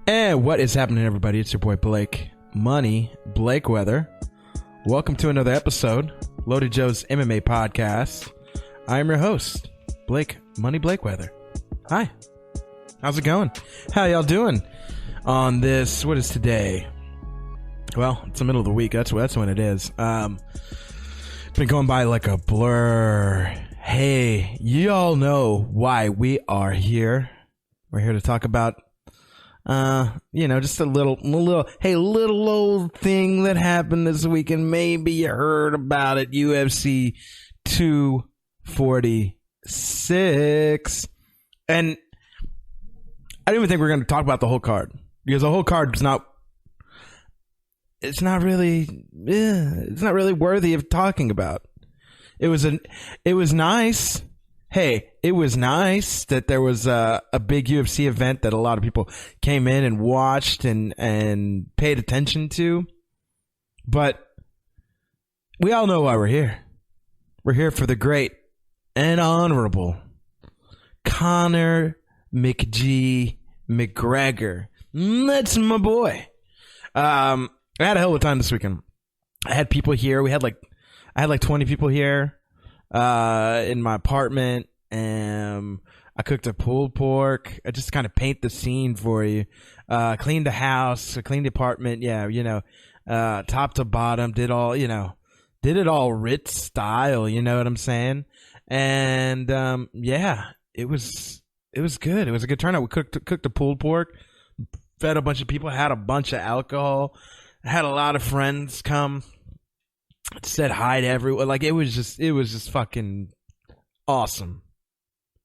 And what is happening, everybody? It's your boy Blake Money Blake Weather. Welcome to another episode, Loaded Joes MMA podcast. I am your host, Blake Money Blake Weather. Hi, how's it going? How y'all doing on this? What is today? Well, it's the middle of the week. That's when it is. It's been going by like a blur. Hey, you all know why we are here. We're here to talk about just a little old thing that happened this week, and maybe you heard about it. UFC 246. And I don't even think we're going to talk about the whole card, because the whole card is not really worthy of talking about. It was nice. Hey, it was nice that there was a big UFC event that a lot of people came in and watched and paid attention to. But we all know why we're here. We're here for the great and honorable Conor McGregor. That's my boy. I had a hell of a time this weekend. I had people here. I had like 20 people here in my apartment. I cooked a pulled pork. I just kind of paint the scene for you. Cleaned the house, cleaned the apartment. Yeah, top to bottom, did it all Ritz style. You know what I'm saying? And it was good. It was a good turnout. We cooked the pulled pork, fed a bunch of people, had a bunch of alcohol, had a lot of friends come, said hi to everyone. Like it was just fucking awesome.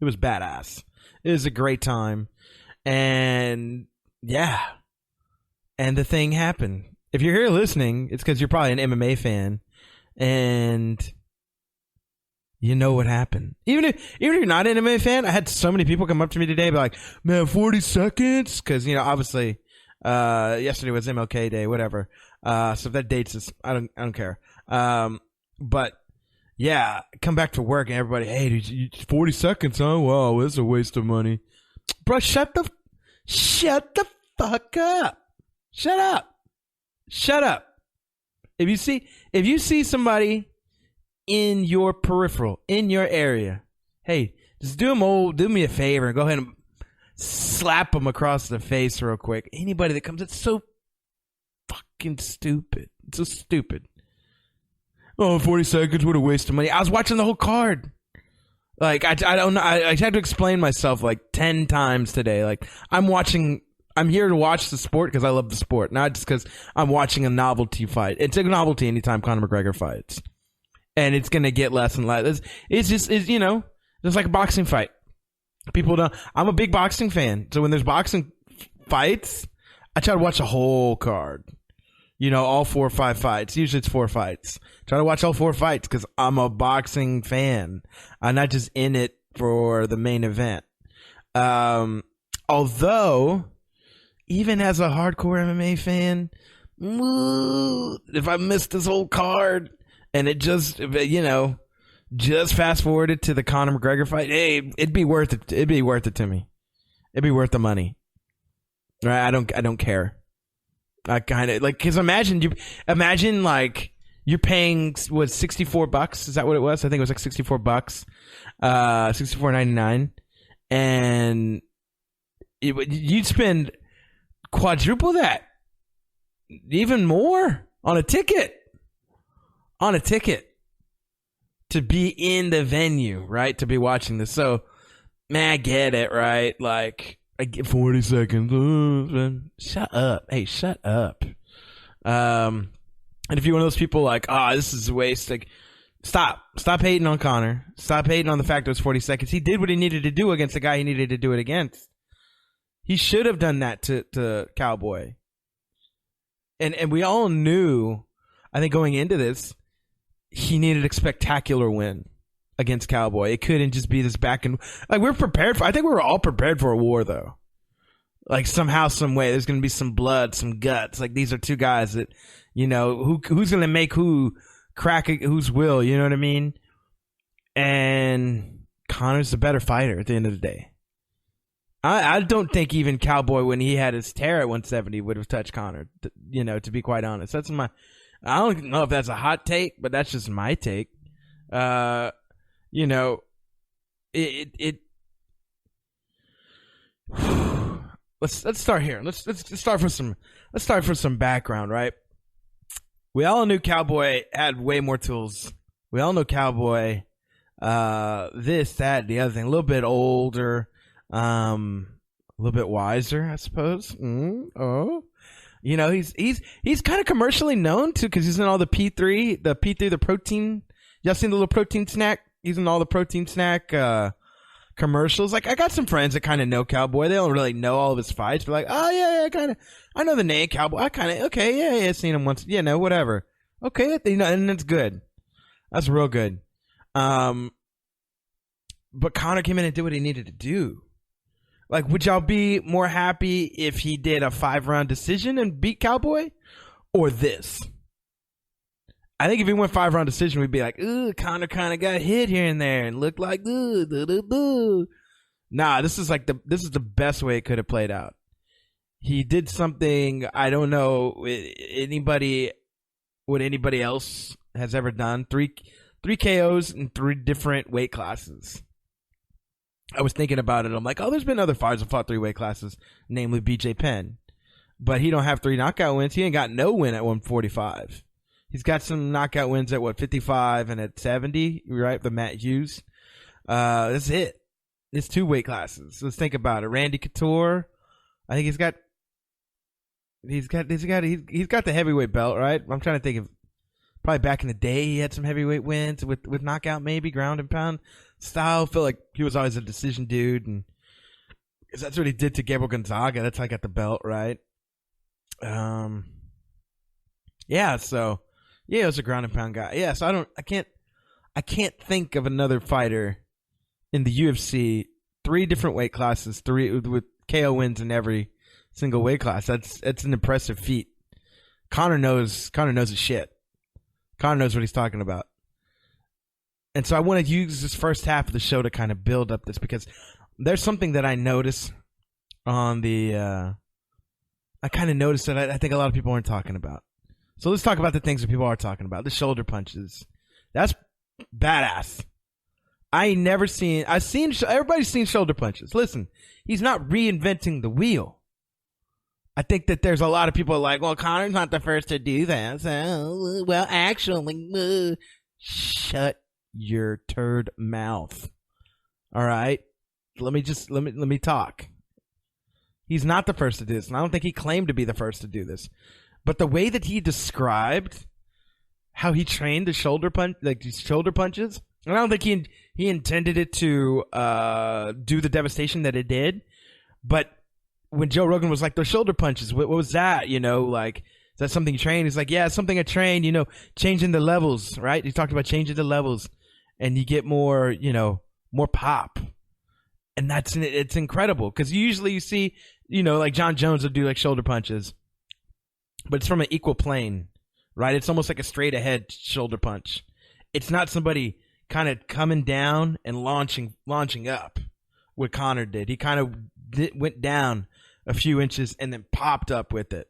It was badass. It was a great time. And yeah. And the thing happened. If you're here listening, it's because you're probably an MMA fan. And you know what happened. Even if you're not an MMA fan, I had so many people come up to me today and be like, man, 40 seconds? Because, obviously, yesterday was MLK Day, whatever. So if that dates us, I don't care. But yeah, come back to work and everybody, hey, dude, 40 seconds, huh? Wow, this is a waste of money. Bro, shut the fuck up. Shut up. If you see somebody in your peripheral, in your area, hey, just do me a favor and go ahead and slap them across the face real quick. Anybody that comes, it's so fucking stupid. It's so stupid. Oh, 40 seconds, what a waste of money. I was watching the whole card. Like, I don't know. I had to explain myself like 10 times today. Like, I'm here to watch the sport because I love the sport, not just because I'm watching a novelty fight. It's a novelty anytime Conor McGregor fights. And it's going to get less and less. It's just like a boxing fight. People don't. I'm a big boxing fan. So when there's boxing fights, I try to watch the whole card. All 4 or 5 fights. Usually it's 4 fights. Try to watch all 4 fights because I'm a boxing fan. I'm not just in it for the main event. Although, even as a hardcore MMA fan, if I missed this whole card and it just fast forwarded to the Conor McGregor fight, hey, it'd be worth it. It'd be worth it to me. It'd be worth the money. Right? I don't care. I kind of like, because imagine like you're paying what, $64? Is that what it was? I think it was like $64, $64.99, and you'd spend quadruple that, even more on a ticket to be in the venue, right? To be watching this. So, man, I get it, right? Like, I get 40 seconds. Shut up. Hey, shut up. And if you're one of those people like, this is a waste, like, stop hating on Conor. Stop hating on the fact it was 40 seconds. He did what he needed to do against the guy he needed to do it against. He should have done that to Cowboy. And we all knew, I think going into this, he needed a spectacular win against Cowboy. It couldn't just be this back and like I think we were all prepared for a war though. Like somehow, some way, there's gonna be some blood, some guts. Like these are two guys that, who's gonna make who crack whose will, you know what I mean? And Conor's the better fighter at the end of the day. I don't think even Cowboy, when he had his tear at 170, would have touched Conor. To be quite honest, I don't know if that's a hot take, but that's just my take. You know, it let's start here. Let's start for some background, right? We all knew Cowboy had way more tools. We all know Cowboy, this, that, the other thing, a little bit older, a little bit wiser, I suppose. He's kind of commercially known too, because he's in all the P3, the protein. Y'all seen the little protein snack? He's in all the protein snack commercials. Like, I got some friends that kind of know Cowboy. They don't really know all of his fights, but like, oh yeah, I know the name Cowboy. Okay, yeah, seen him once. Yeah, no, whatever. Okay, and it's good. That's real good. But Conor came in and did what he needed to do. Like, would y'all be more happy if he did a 5-round decision and beat Cowboy, or this? I think if he went 5-round decision, we'd be like, ooh, Conor kind of got hit here and there and looked like, ooh. Nah, this is the best way it could have played out. He did something I don't know what anybody else has ever done. Three KOs in 3 different weight classes. I was thinking about it. I'm like, oh, there's been other fighters that fought 3 weight classes, namely BJ Penn. But he don't have 3 knockout wins. He ain't got no win at 145. He's got some knockout wins at 55 and at 70, right? The Matt Hughes. That's it. It's 2 weight classes. Let's think about it. Randy Couture. I think he's got the heavyweight belt, right? I'm trying to think of probably back in the day he had some heavyweight wins with knockout, maybe ground and pound style. I feel like he was always a decision dude, and because that's what he did to Gabriel Gonzaga. That's how I got the belt, right? Yeah. So yeah, it was a ground and pound guy. Yeah. So I can't think of another fighter in the UFC, 3 different weight classes, 3 with KO wins in every single weight class. That's an impressive feat. Conor knows his shit. Conor knows what he's talking about. And so I want to use this first half of the show to kind of build up this, because there's something that I notice on I kind of noticed that I think a lot of people aren't talking about. So let's talk about the things that people are talking about. The shoulder punches. That's badass. everybody's seen shoulder punches. Listen, he's not reinventing the wheel. I think that there's a lot of people like, well, Conor's not the first to do that. So, well, actually, shut your turd mouth. All right? Let me talk. He's not the first to do this, and I don't think he claimed to be the first to do this. But the way that he described how he trained the shoulder punch, like these shoulder punches, and I don't think he intended it to do the devastation that it did. But when Joe Rogan was like, those shoulder punches, what was that? Like, is that something you trained? He's like, yeah, it's something I trained, changing the levels, right? He talked about changing the levels, and you get more, more pop. And it's incredible, because usually you see, like John Jones will do like shoulder punches, but it's from an equal plane, right? It's almost like a straight ahead shoulder punch. It's not somebody kind of coming down and launching up. What Conor did, he kind of went down a few inches and then popped up with it,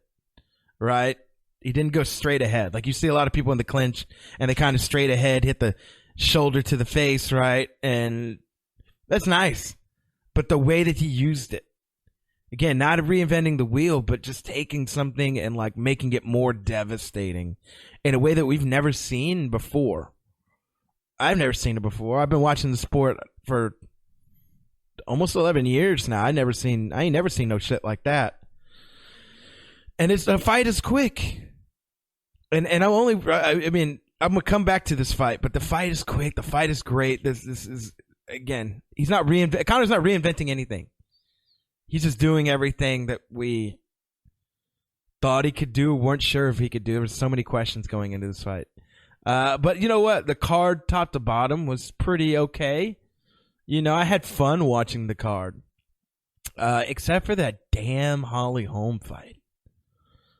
right? He didn't go straight ahead. Like you see a lot of people in the clinch and they kind of straight ahead hit the shoulder to the face, right? And that's nice. But the way that he used it, again, not reinventing the wheel, but just taking something and like making it more devastating in a way that we've never seen before. I've never seen it before. I've been watching the sport for almost 11 years now. I ain't never seen no shit like that. And the fight is quick. And I'm gonna come back to this fight, but the fight is quick. The fight is great. This is, again, Conor's not reinventing anything. He's just doing everything that we thought he could do, weren't sure if he could do. There were so many questions going into this fight. But you know what? The card top to bottom was pretty okay. I had fun watching the card. Except for that damn Holly Holm fight.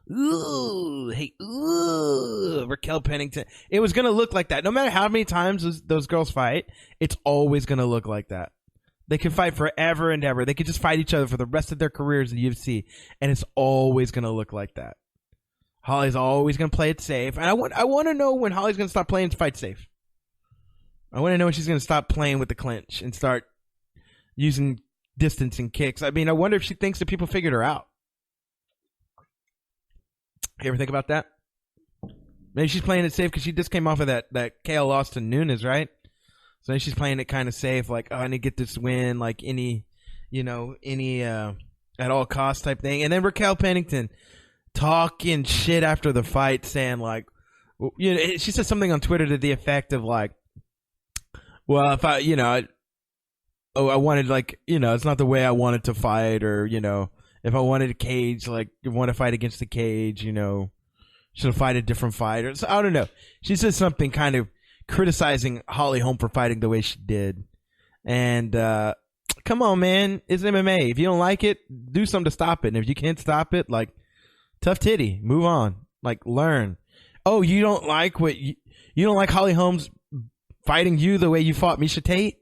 Ooh, Raquel Pennington. It was going to look like that. No matter how many times those girls fight, it's always going to look like that. They could fight forever and ever. They could just fight each other for the rest of their careers in the UFC, and it's always going to look like that. Holly's always going to play it safe, and I want to know when Holly's going to stop playing fight safe. I want to know when she's going to stop playing with the clinch and start using distance and kicks. I mean, I wonder if she thinks that people figured her out. You ever think about that? Maybe she's playing it safe because she just came off of that KO loss to Nunes, right? So she's playing it kind of safe, like, oh, I need to get this win, like any at all costs type thing. And then Raquel Pennington talking shit after the fight, saying like, she said something on Twitter to the effect of like, well, if I wanted, like, it's not the way I wanted to fight, or if I wanted a cage, like, want to fight against the cage, should have fight a different fighter. So I don't know. She said something kind of criticizing Holly Holm for fighting the way she did. And come on, man, it's MMA. If you don't like it, do something to stop it. And if you can't stop it, like, tough titty, move on, like, learn. Oh, you don't like you don't like Holly Holm's fighting you the way you fought Miesha Tate,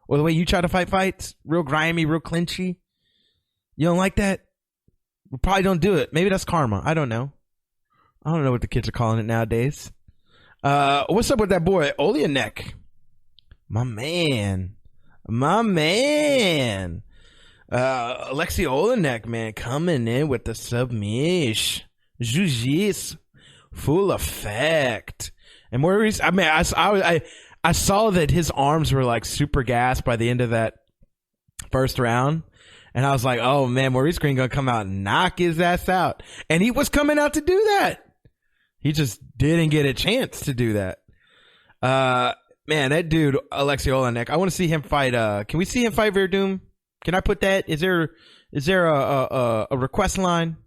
or the way you try to fight fights, real grimy, real clinchy. You don't like that? We probably don't do it. Maybe that's karma. I don't know. I don't know what the kids are calling it nowadays. What's up with that boy Oleanek? My man. Alexei Oleanek, man, coming in with the submission. Jiu-jitsu. Full effect. And Maurice, I mean, I saw that his arms were like super gassed by the end of that first round. And I was like, oh man, Maurice Green gonna come out and knock his ass out. And he was coming out to do that. He just didn't get a chance to do that. Man, that dude, Alexei Oleanek, I want to see him fight. Can we see him fight Verdum? Can I put that? Is there a request line?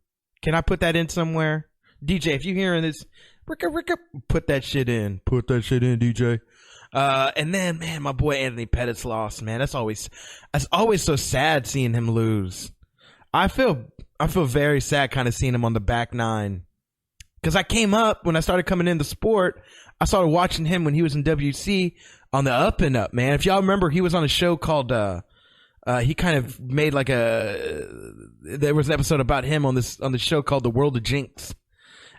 Can I put that in somewhere? DJ, if you're hearing this, Ricka, put that shit in. Put that shit in, DJ. And then, man, my boy Anthony Pettis lost, man. That's always so sad seeing him lose. I feel very sad kind of seeing him on the back nine. Because I came up, when I started coming into sport, I started watching him when he was in WC on the up and up, man. If y'all remember, he was on a show called, he kind of made like there was an episode about him on the show called The World of Jinx.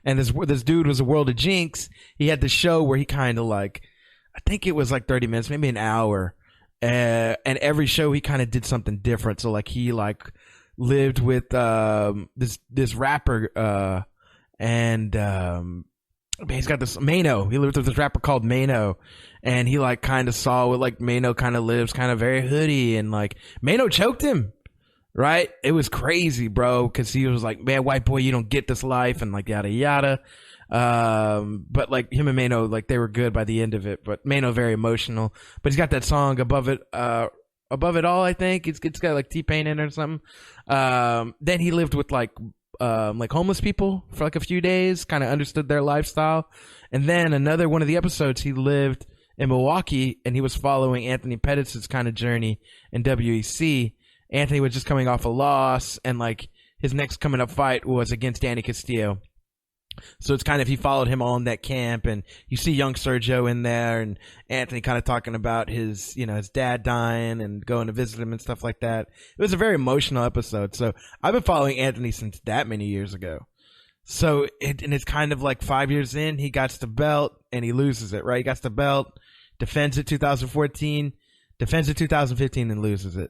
And this dude was a World of Jinx. He had the show where he kind of like, I think it was like 30 minutes, maybe an hour. And every show he kind of did something different. So like he like lived with this rapper and he's got this Mano. He lived with this rapper called Mano, and he like kind of saw what like Mano kind of lives, kind of very hoodie, and like Mano choked him. Right? It was crazy, bro, because he was like, man, white boy, you don't get this life, and like yada yada. But like him and Mano, like they were good by the end of it. But Mano very emotional. But he's got that song Above It All, I think. It's got like T-Pain in it or something. Then he lived with like homeless people for like a few days, kind of understood their lifestyle. And then another one of the episodes, he lived in Milwaukee and he was following Anthony Pettis' kind of journey in WEC. Anthony was just coming off a loss, and like his next coming up fight was against Danny Castillo. So it's kind of, he followed him on that camp, and you see young Sergio in there, and Anthony kind of talking about his dad dying and going to visit him and stuff like that. It was a very emotional episode. So I've been following Anthony since that many years ago. So it's kind of like 5 years in, he got the belt and he loses it, right? He got the belt, defends it 2014, defends it 2015 and loses it.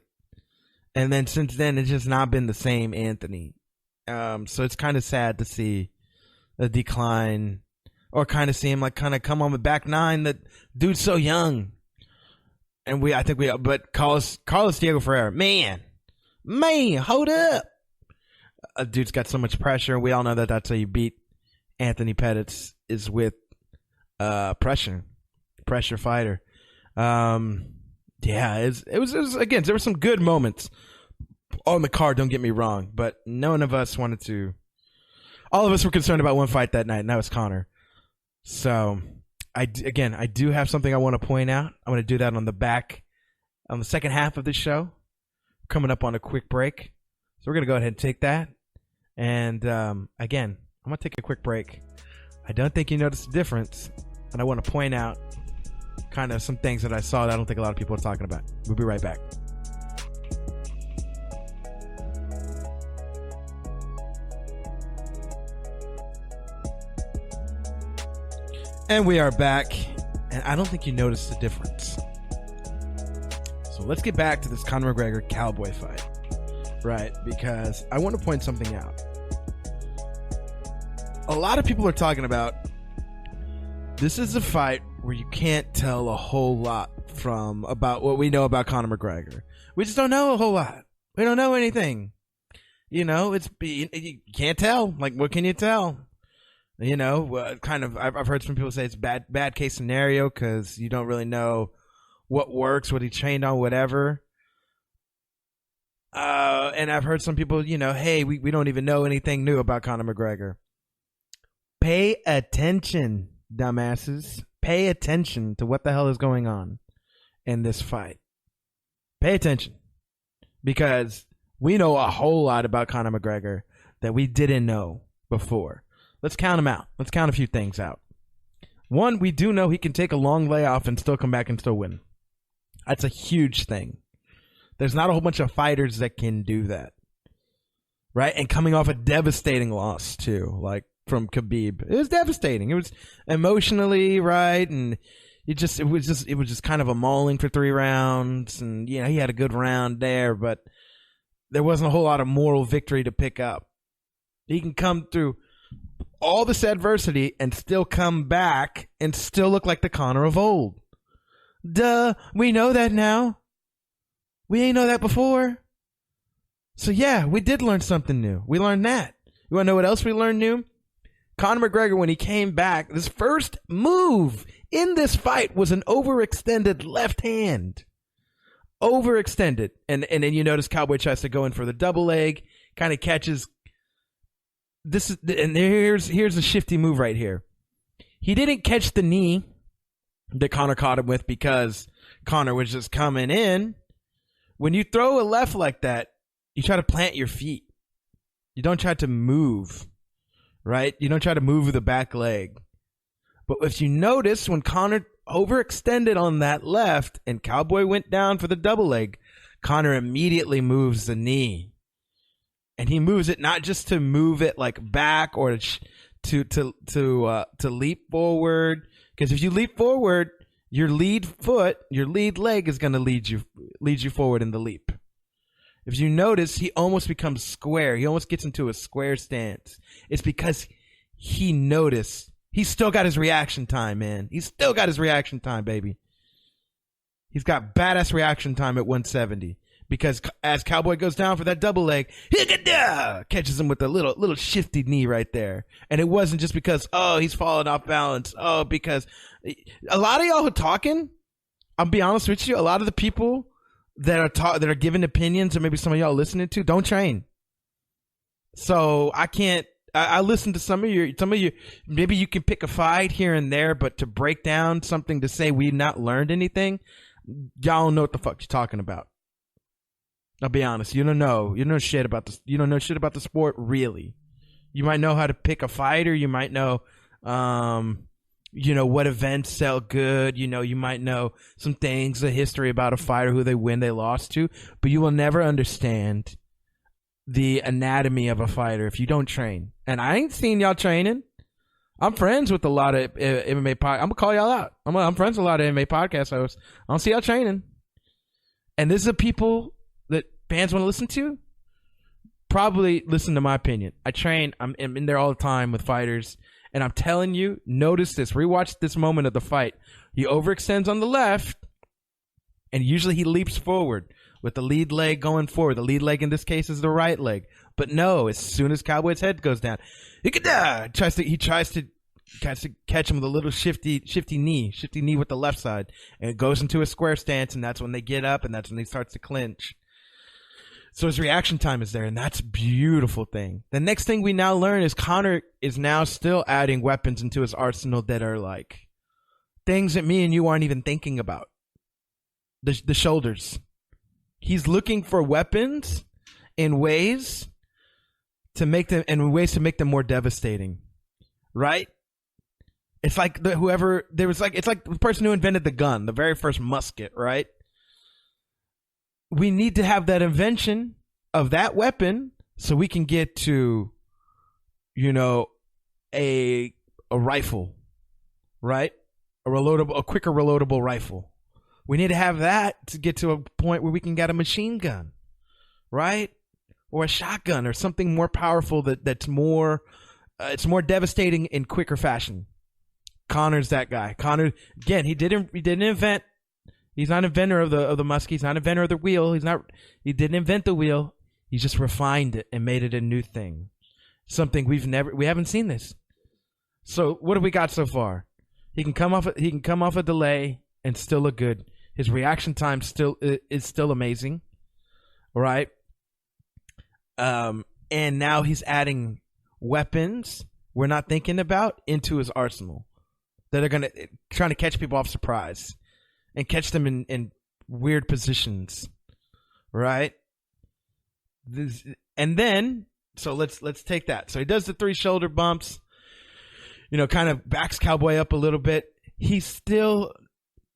And then since then, it's just not been the same Anthony. So it's kind of sad to see a decline, or kind of see him like kind of come on the back nine. That dude's so young. And but Carlos Diego Ferreira, man, hold up. A dude's got so much pressure. We all know that that's how you beat Anthony Pettis, is with pressure fighter. Yeah, it was again, there were some good moments on the card, don't get me wrong, but none of us wanted to. All of us were concerned about one fight that night, and that was Conor. So, I do have something I want to point out. I want to do that on the second half of the show. Coming up on a quick break. So we're going to go ahead and take that. And again, I'm going to take a quick break. I don't think you noticed the difference, and I want to point out kind of some things that I saw that I don't think a lot of people are talking about. We'll be right back. And we are back, and I don't think you noticed the difference. So let's get back to this Conor McGregor Cowboy fight, right? Because I want to point something out. A lot of people are talking about this is a fight where you can't tell a whole lot from about what we know about Conor McGregor. We just don't know a whole lot. We don't know anything. You know, you can't tell. Like, what can you tell? You know, kind of. I've heard some people say it's bad case scenario because you don't really know what works, what he trained on, whatever. And I've heard some people, you know, hey, we don't even know anything new about Conor McGregor. Pay attention, dumbasses. Pay attention to what the hell is going on in this fight. Pay attention, because we know a whole lot about Conor McGregor that we didn't know before. Let's count them out. Let's count a few things out. One, we do know he can take a long layoff and still come back and still win. That's a huge thing. There's not a whole bunch of fighters that can do that. Right? And coming off a devastating loss, too, like from Khabib. It was devastating. It was emotionally, right? And it was just kind of a mauling for 3 rounds. And, you know, he had a good round there, but there wasn't a whole lot of moral victory to pick up. He can come through all this adversity and still come back and still look like the Conor of old. Duh, we know that now. We ain't know that before. So yeah, we did learn something new. We learned that. You want to know what else we learned new? Conor McGregor, when he came back, his first move in this fight was an overextended left hand. Overextended. And then you notice Cowboy tries to go in for the double leg, kind of catches. Here's a shifty move right here. He didn't catch the knee that Conor caught him with because Conor was just coming in. When you throw a left like that, you try to plant your feet. You don't try to move, right? You don't try to move the back leg. But if you notice, when Conor overextended on that left and Cowboy went down for the double leg, Conor immediately moves the knee. And he moves it not just to move it like back or to leap forward. Because if you leap forward, your lead leg is going to lead you forward in the leap. If you notice, he almost becomes square. He almost gets into a square stance. It's because he noticed. He's still got his reaction time, man. He's still got his reaction time, baby. He's got badass reaction time at 170. Because as Cowboy goes down for that double leg, catches him with a little shifty knee right there. And it wasn't just because, oh, he's falling off balance. Oh, because a lot of y'all who are talking, I'll be honest with you, a lot of the people that are giving opinions, or maybe some of y'all listening to, don't train. So I listen to some of you, maybe you can pick a fight here and there, but to break down something to say we've not learned anything, y'all don't know what the fuck you're talking about. I'll be honest. You don't know shit about this. You don't know shit about the sport, really. You might know how to pick a fighter. You might know, what events sell good. You might know some things, the history about a fighter, who they win, they lost to. But you will never understand the anatomy of a fighter if you don't train. And I ain't seen y'all training. I'm friends with a lot of MMA podcasts. I'm gonna call y'all out. I'm friends with a lot of MMA podcast hosts. I don't see y'all training. And this is people that fans want to listen to. Probably listen to my opinion. I train. I'm in there all the time with fighters. And I'm telling you, notice this. Rewatch this moment of the fight. He overextends on the left. And usually he leaps forward with the lead leg going forward. The lead leg in this case is the right leg. But no, as soon as Cowboy's head goes down, he tries to catch him with a little shifty knee with the left side. And it goes into a square stance, and that's when they get up, and that's when he starts to clinch. So his reaction time is there, and that's a beautiful thing. The next thing we now learn is Conor is now still adding weapons into his arsenal that are like things that me and you aren't even thinking about. The shoulders. He's looking for weapons in ways to make them more devastating. Right? It's like it's like the person who invented the gun, the very first musket, right? We need to have that invention of that weapon so we can get to, a rifle, right? A quicker reloadable rifle. We need to have that to get to a point where we can get a machine gun, right? Or a shotgun or something more powerful that's more it's more devastating in quicker fashion. Conor's that guy. Conor, again, he didn't invent. He's not an inventor of the muskie. He's not an inventor of the wheel. He didn't invent the wheel. He just refined it and made it a new thing. Something we haven't seen this. So what have we got so far? He can come off a delay and still look good. His reaction time is still amazing. All right. And now he's adding weapons we're not thinking about into his arsenal that are trying to catch people off surprise and catch them in weird positions. Right. And then, so let's take that. So he does the 3 shoulder bumps, kind of backs Cowboy up a little bit. He still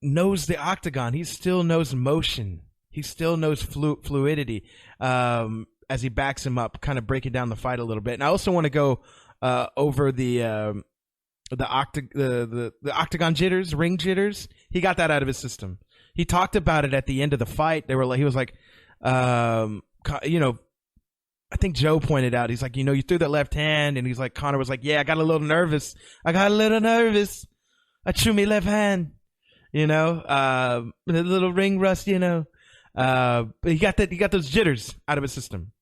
knows the octagon. He still knows motion. He still knows fluidity as he backs him up, kind of breaking down the fight a little bit. And I also want to go over the octagon jitters, ring jitters. He got that out of his system. He talked about it at the end of the fight. He was like, I think Joe pointed out, he's like, you threw that left hand, and he's like, Conor was like, yeah, I got a little nervous. I threw me left hand, a little ring rust, but he got those jitters out of his system.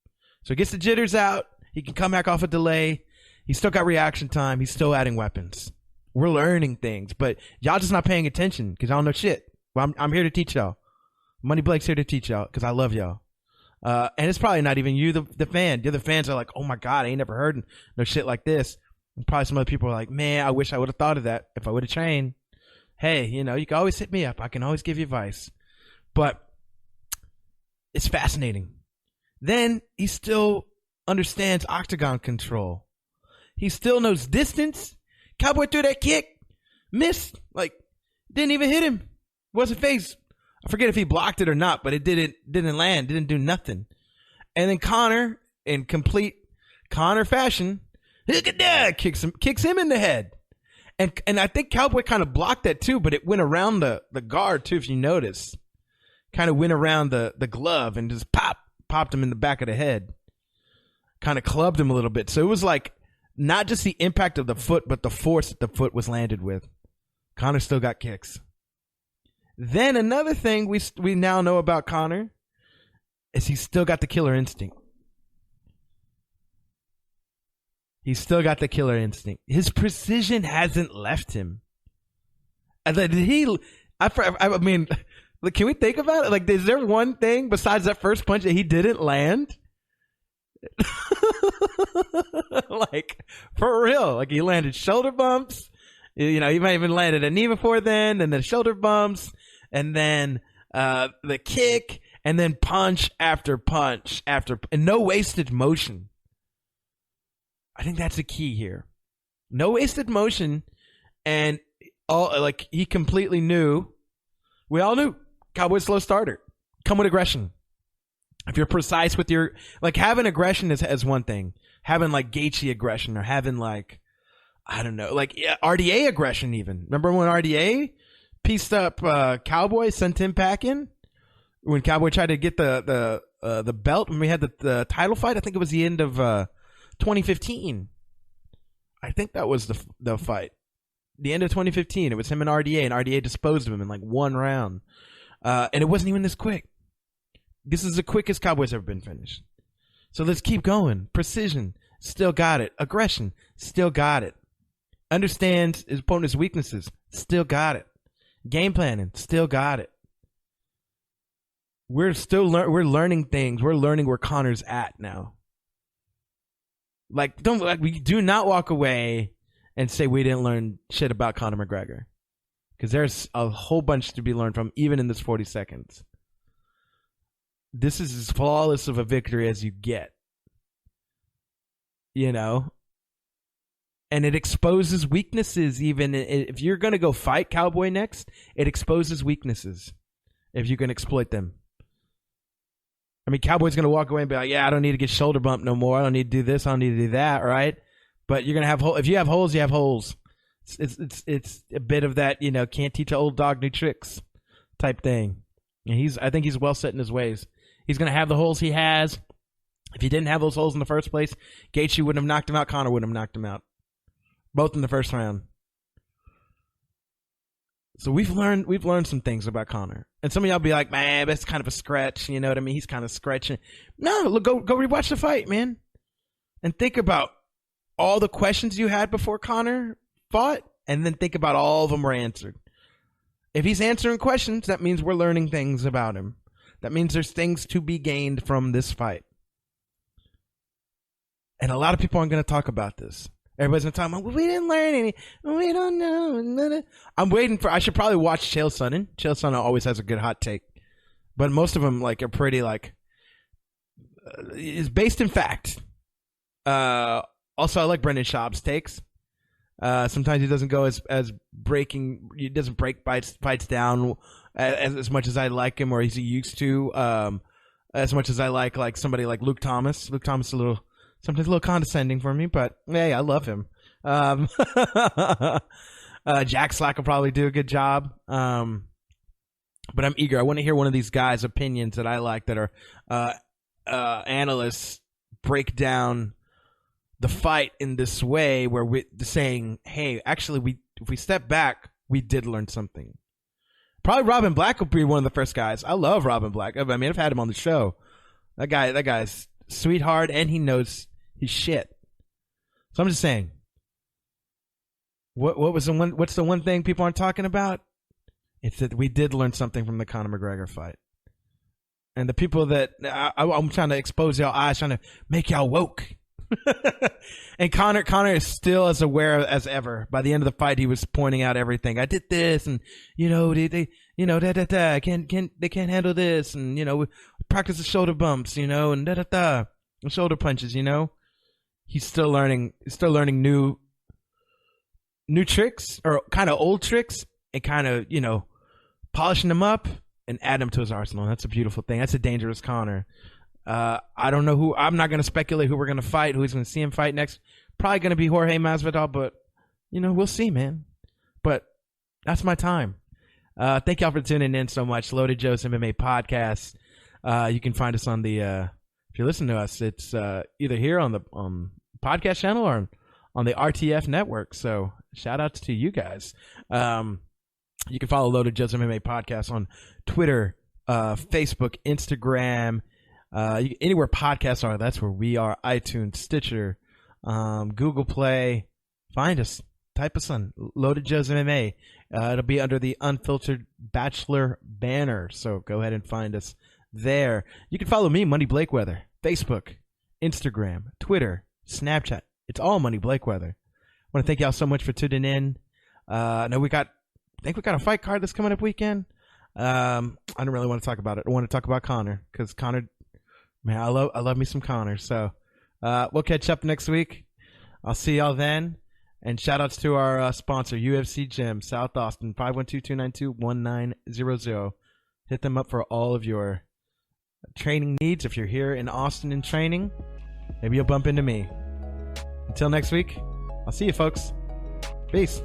So he gets the jitters out. He can come back off a delay. He's still got reaction time. He's still adding weapons. We're learning things, but y'all just not paying attention because I don't know shit. Well, I'm here to teach y'all. Money Blake's here to teach y'all because I love y'all. And it's probably not even you, the fan. The other fans are like, oh my God, I ain't never heard no shit like this. And probably some other people are like, man, I wish I would have thought of that if I would have trained. Hey, you can always hit me up. I can always give you advice. But it's fascinating. Then he still understands octagon control. He still knows distance. Cowboy threw that kick, missed, didn't even hit him. Wasn't phased. I forget if he blocked it or not, but it didn't land, didn't do nothing. And then Conor, in complete Conor fashion, kicks him in the head. And I think Cowboy kind of blocked that too, but it went around the guard too, if you notice. Kind of went around the glove and just popped him in the back of the head. Kind of clubbed him a little bit. So it was like not just the impact of the foot, but the force that the foot was landed with. Conor still got kicks. Then another thing we now know about Conor is he's still got the killer instinct. He's still got the killer instinct. His precision hasn't left him. I mean, can we think about it? Is there one thing besides that first punch that he didn't land? For real. He landed shoulder bumps. He might even landed a knee before then, and then shoulder bumps, and then the kick, and then punch after punch and no wasted motion. I think that's the key here. No wasted motion, and he completely knew. We all knew Cowboy's slow starter. Come with aggression. If you're precise with your having aggression is one thing. Having Gaethje aggression or having I don't know, RDA aggression even. Remember when RDA pieced up Cowboy, sent him packing? When Cowboy tried to get the belt when we had the title fight, I think it was the end of 2015. I think that was the fight. The end of 2015. It was him and RDA disposed of him in one round. And it wasn't even this quick. This is the quickest Cowboy's ever been finished. So let's keep going. Precision, still got it. Aggression, still got it. Understands his opponent's weaknesses, still got it. Game planning, still got it. We're we're learning things. We're learning where Conor's at now. We do not walk away and say we didn't learn shit about Conor McGregor, because there's a whole bunch to be learned from, even in this 40 seconds. This is as flawless of a victory as you get. And it exposes weaknesses. Even if you're going to go fight Cowboy next, it exposes weaknesses if you can exploit them. I mean, Cowboy's going to walk away and be like, yeah, I don't need to get shoulder bumped no more. I don't need to do this. I don't need to do that, right? But you're going to have if you have holes, you have holes. It's a bit of that, can't teach an old dog new tricks type thing. And I think he's well set in his ways. He's going to have the holes he has. If he didn't have those holes in the first place, Gaethje wouldn't have knocked him out. Conor wouldn't have knocked him out. Both in the first round. So we've learned some things about Conor. And some of y'all be like, man, that's kind of a stretch. You know what I mean? He's kind of stretching. No, look, go rewatch the fight, man. And think about all the questions you had before Conor fought, and then think about all of them were answered. If he's answering questions, that means we're learning things about him. That means there's things to be gained from this fight. And a lot of people aren't going to talk about this. Everybody's going to talk about, well, we didn't learn any. We don't know. I'm waiting for, I should probably watch Chael Sonnen. Chael Sonnen always has a good hot take. But most of them, are pretty, is based in fact. Also, I like Brendan Schaub's takes. Sometimes he doesn't go as breaking. He doesn't break fights down as much as I like him, or as he used to. As much as I like somebody like Luke Thomas. Luke Thomas sometimes a little condescending for me, but hey, I love him. Jack Slack will probably do a good job. But I'm eager. I want to hear one of these guys' opinions that I like that are analysts break down the fight in this way, where we're saying, hey, actually, if we step back, we did learn something. Probably Robin Black will be one of the first guys. I love Robin Black. I mean, I've had him on the show. That guy's sweetheart, and he knows his shit. So I'm just saying, what's the one thing people aren't talking about? It's that we did learn something from the Conor McGregor fight. And the people that I'm trying to expose y'all eyes, trying to make y'all woke. And Conor is still as aware as ever. By the end of the fight, he was pointing out everything. I did this, and they can't handle this, and we practice the shoulder bumps, and shoulder punches. He's still learning. He's still learning new tricks, or kind of old tricks, and kind of polishing them up and add them to his arsenal. That's a beautiful thing. That's a dangerous Conor. I don't know who. I'm not going to speculate who we're going to fight, who he's going to see him fight next. Probably going to be Jorge Masvidal, but we'll see, man. But that's my time. Thank y'all for tuning in so much. Loaded Joes MMA podcast. You can find us on the. If you're listening to us, it's either here on the podcast channel or on the RTF network. So shout outs to you guys. You can follow Loaded Joes MMA podcast on Twitter, Facebook, Instagram. Anywhere podcasts are, that's where we are. iTunes, Stitcher, Google Play. Find us. Type us on Loaded Joes MMA. It'll be under the Unfiltered Bachelor banner. So go ahead and find us there. You can follow me, Money Blakeweather. Facebook, Instagram, Twitter, Snapchat. It's all Money Blakeweather. I want to thank y'all so much for tuning in. I think we got a fight card that's coming up weekend. I don't really want to talk about it. I want to talk about Conor, because Conor, man, I love me some Conor. So we'll catch up next week. I'll see y'all then. And shout outs to our sponsor, UFC Gym, South Austin, 512-292-1900. Hit them up for all of your training needs. If you're here in Austin in training, maybe you'll bump into me. Until next week, I'll see you, folks. Peace.